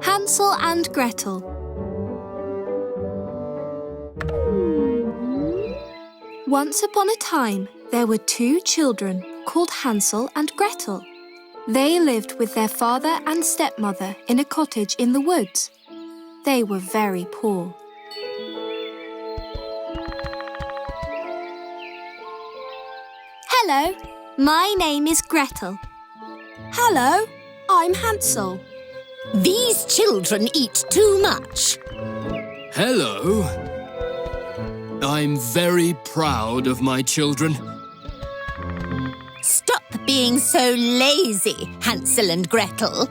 Hansel and Gretel. Once upon a time, there were two children called Hansel and Gretel. They lived with their father and stepmother in a cottage in the woods. They were very poor. Hello, my name is Gretel. Hello, I'm Hansel. These children eat too much. Hello. I'm very proud of my children. Stop being so lazy, Hansel and Gretel.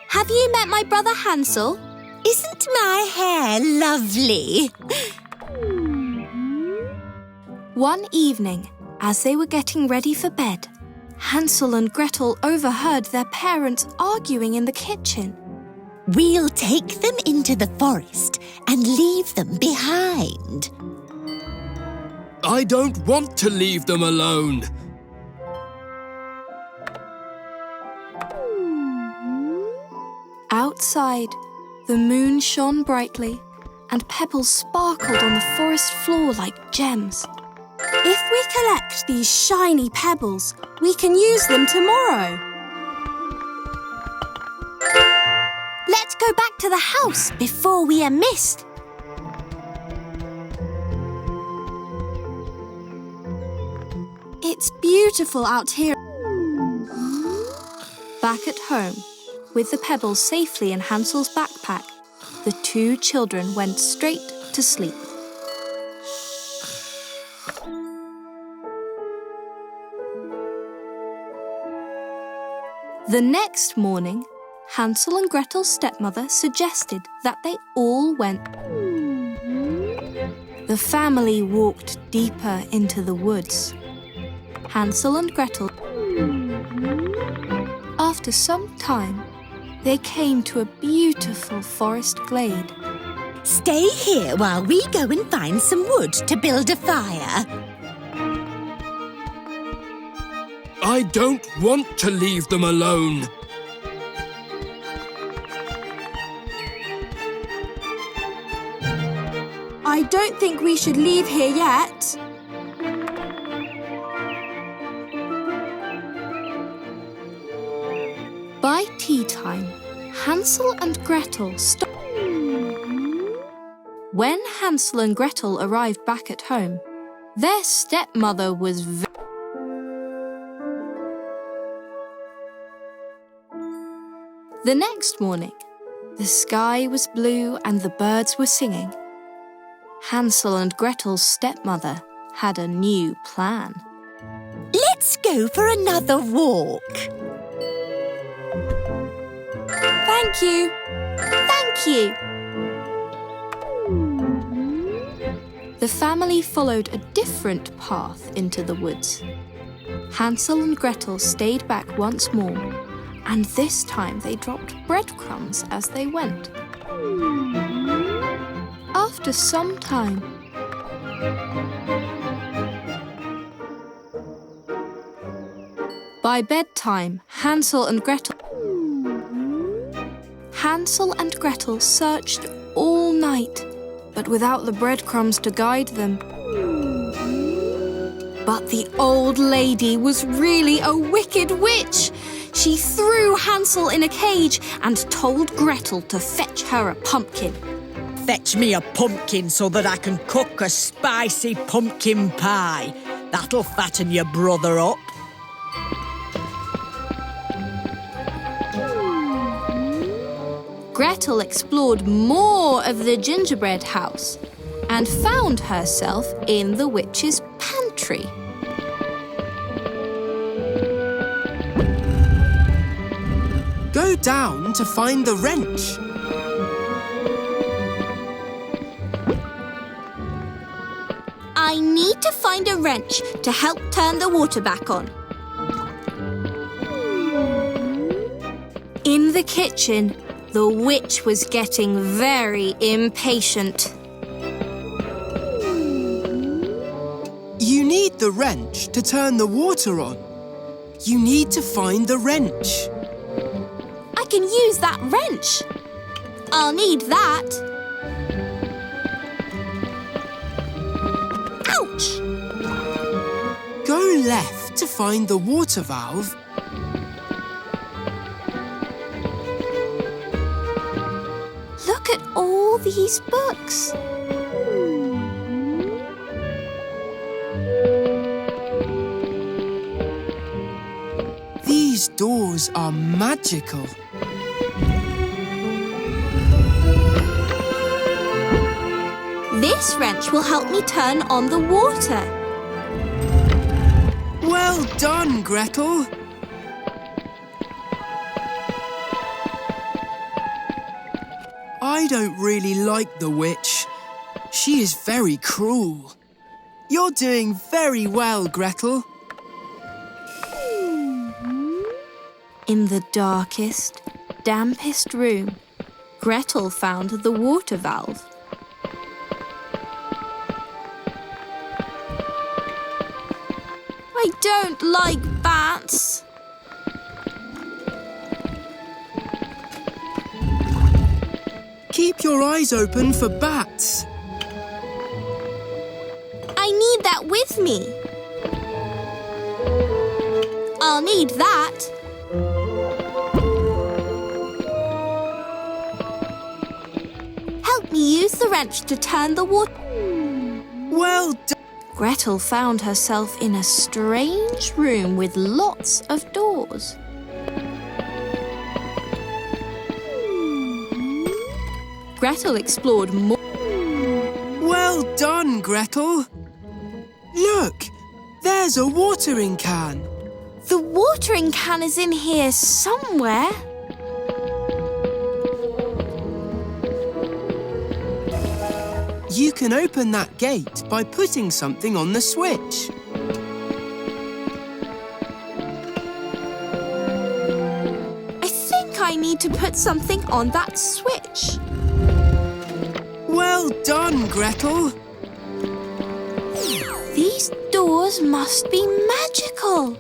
Have you met my brother Hansel? Isn't my hair lovely? One evening, as they were getting ready for bed, Hansel and Gretel overheard their parents arguing in the kitchen. We'll take them into the forest and leave them behind. I don't want to leave them alone. Outside, the moon shone brightly and pebbles sparkled on the forest floor like gems. If we collect these shiny pebbles, we can use them tomorrow. Let's go back to the house before we are missed. It's beautiful out here. Back at home, with the pebbles safely in Hansel's backpack, the two children went straight to sleep. The next morning, Hansel and Gretel's stepmother suggested that they all went. The family walked deeper into the woods. Hansel and Gretel. After some time, they came to a beautiful forest glade. Stay here while we go and find some wood to build a fire. I don't want to leave them alone. I don't think we should leave here yet. By tea time, Hansel and Gretel stopped. When Hansel and Gretel arrived back at home, their stepmother was The next morning, the sky was blue and the birds were singing. Hansel and Gretel's stepmother had a new plan. Let's go for another walk. Thank you. Thank you. The family followed a different path into the woods. Hansel and Gretel stayed back once more, and this time they dropped breadcrumbs as they went. After some time, by bedtime, Hansel and Gretel searched all night, but without the breadcrumbs to guide them. But the old lady was really a wicked witch. She threw Hansel in a cage and told Gretel to fetch her a pumpkin. Fetch me a pumpkin so that I can cook a spicy pumpkin pie. That'll fatten your brother up. Gretel explored more of the gingerbread house and found herself in the witch's pantry. Go down to find the wrench. I need to find a wrench to help turn the water back on. In the kitchen, the witch was getting very impatient. You need the wrench to turn the water on. You need to find the wrench. I can use that wrench. I'll need that. Ouch! Go left to find the water valve. Look at all these books. These doors are magical. This wrench will help me turn on the water. Well done, Gretel. I don't really like the witch. She is very cruel. You're doing very well, Gretel. In the darkest, dampest room, Gretel found the water valve. I don't like bats. Keep your eyes open for bats. I need that with me. I'll need that. Help me use the wrench to turn the water. Well done. Gretel found herself in a strange room with lots of doors. Gretel explored more. Well done, Gretel. Look, there's a watering can. The watering can is in here somewhere. You can open that gate by putting something on the switch. I think I need to put something on that switch. Well done, Gretel. These doors must be magical.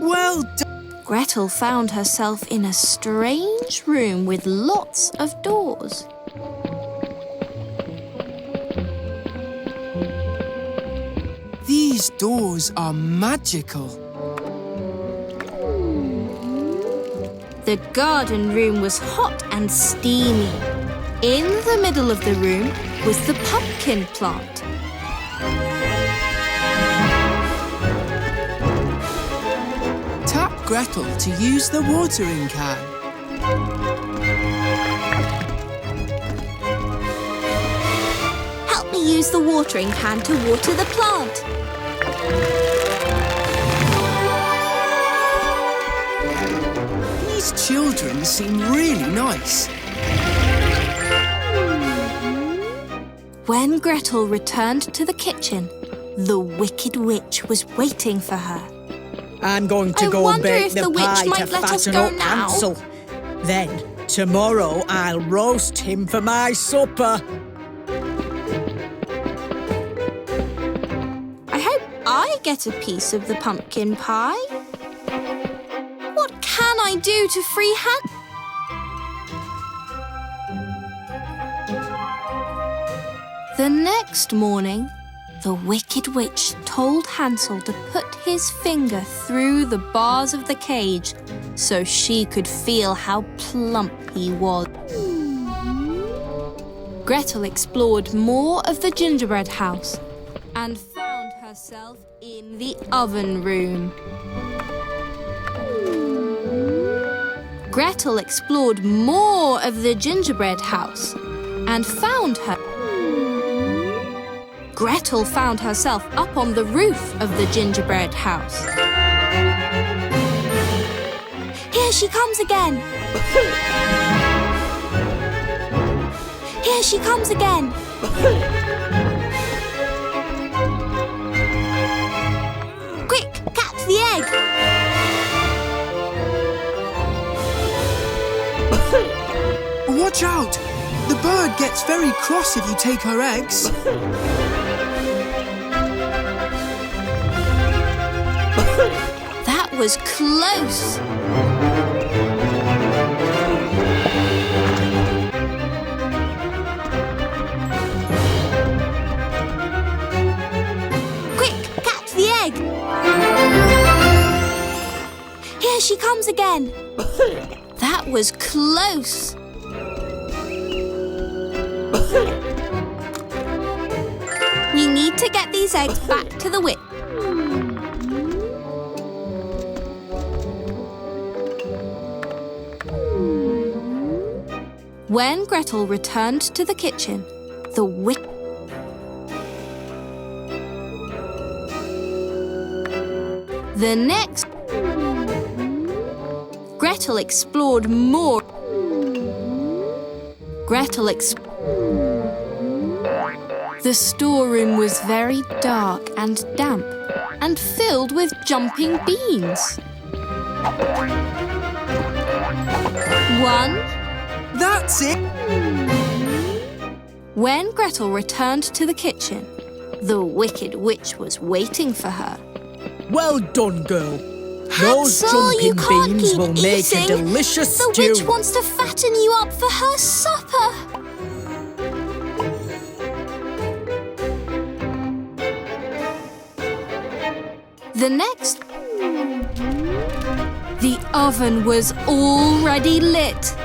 Well done. Gretel found herself in a strange room with lots of doors. These doors are magical. The garden room was hot and steamy. In the middle of the room was the pumpkin plant. Tap Gretel to use the watering can. Help me use the watering can to water the plant. These children seem really nice. When Gretel returned to the kitchen, the Wicked Witch was waiting for her. I'm going to I go wonder bake if the the witch pie to might let us fatten go up now. Hansel. Then, tomorrow, I'll roast him for my supper. I hope I get a piece of the pumpkin pie. What can I do to free Hansel? The next morning, the Wicked Witch told Hansel to put his finger through the bars of the cage so she could feel how plump he was. Gretel explored more of the gingerbread house and found herself in the oven room. Gretel explored more of the gingerbread house and found her. Gretel found herself up on the roof of the gingerbread house. Here she comes again! Here she comes again! Quick, catch the egg! Watch out! The bird gets very cross if you take her eggs. was close. Quick, catch the egg. Here she comes again. That was close. We need to get these eggs back to the witch. When Gretel returned to the kitchen, the witch... The next... Gretel explored more. The storeroom was very dark and damp and filled with jumping beans. 1. That's it! When Gretel returned to the kitchen, the Wicked Witch was waiting for her. Well done, girl. Those Hansel, you jumping can't beans keep will make a eating. delicious The stew. witch wants to fatten you up for her supper. The next... The oven was already lit.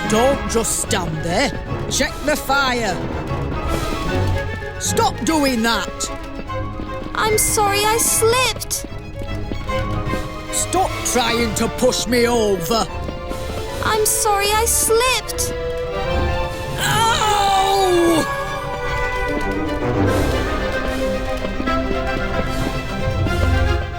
Don't just stand there. Check the fire. Stop doing that. I'm sorry I slipped. Stop trying to push me over. I'm sorry I slipped. Ow!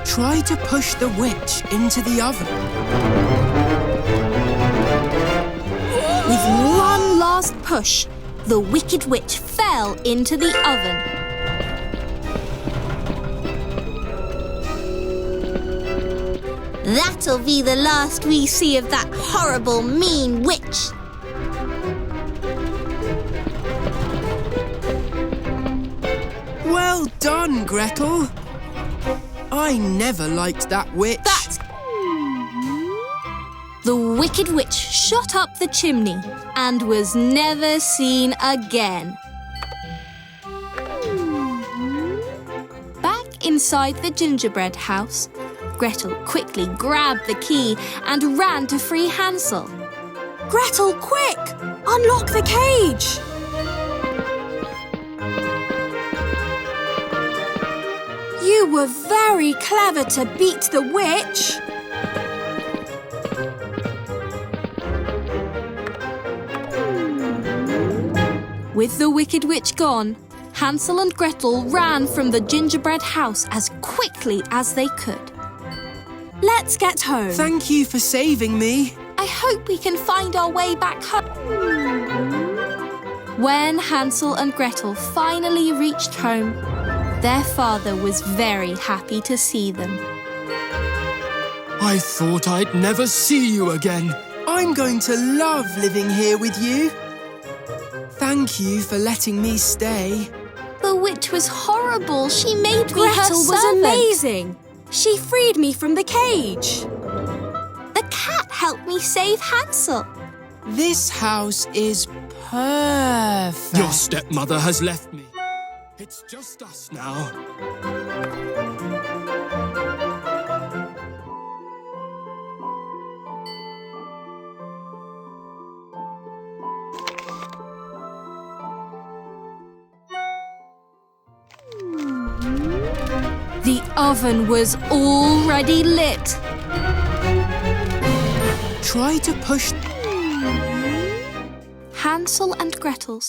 Try to push the witch into the oven. With one last push, the Wicked Witch fell into the oven. That'll be the last we see of that horrible, mean witch. Well done, Gretel. I never liked that witch. The Wicked Witch shot up the chimney and was never seen again. Back inside the gingerbread house, Gretel quickly grabbed the key and ran to free Hansel. Gretel, quick! Unlock the cage! You were very clever to beat the witch. With the Wicked Witch gone, Hansel and Gretel ran from the gingerbread house as quickly as they could. Let's get home. Thank you for saving me. I hope we can find our way back home. When Hansel and Gretel finally reached home, their father was very happy to see them. I thought I'd never see you again. I'm going to love living here with you. Thank you for letting me stay. The witch was horrible. She made me her Gretel was servant. amazing. She freed me from the cage. The cat helped me save Hansel. This house is perfect. Your stepmother has left me. It's just us now. The oven was already lit. Try to push... Hansel and Gretel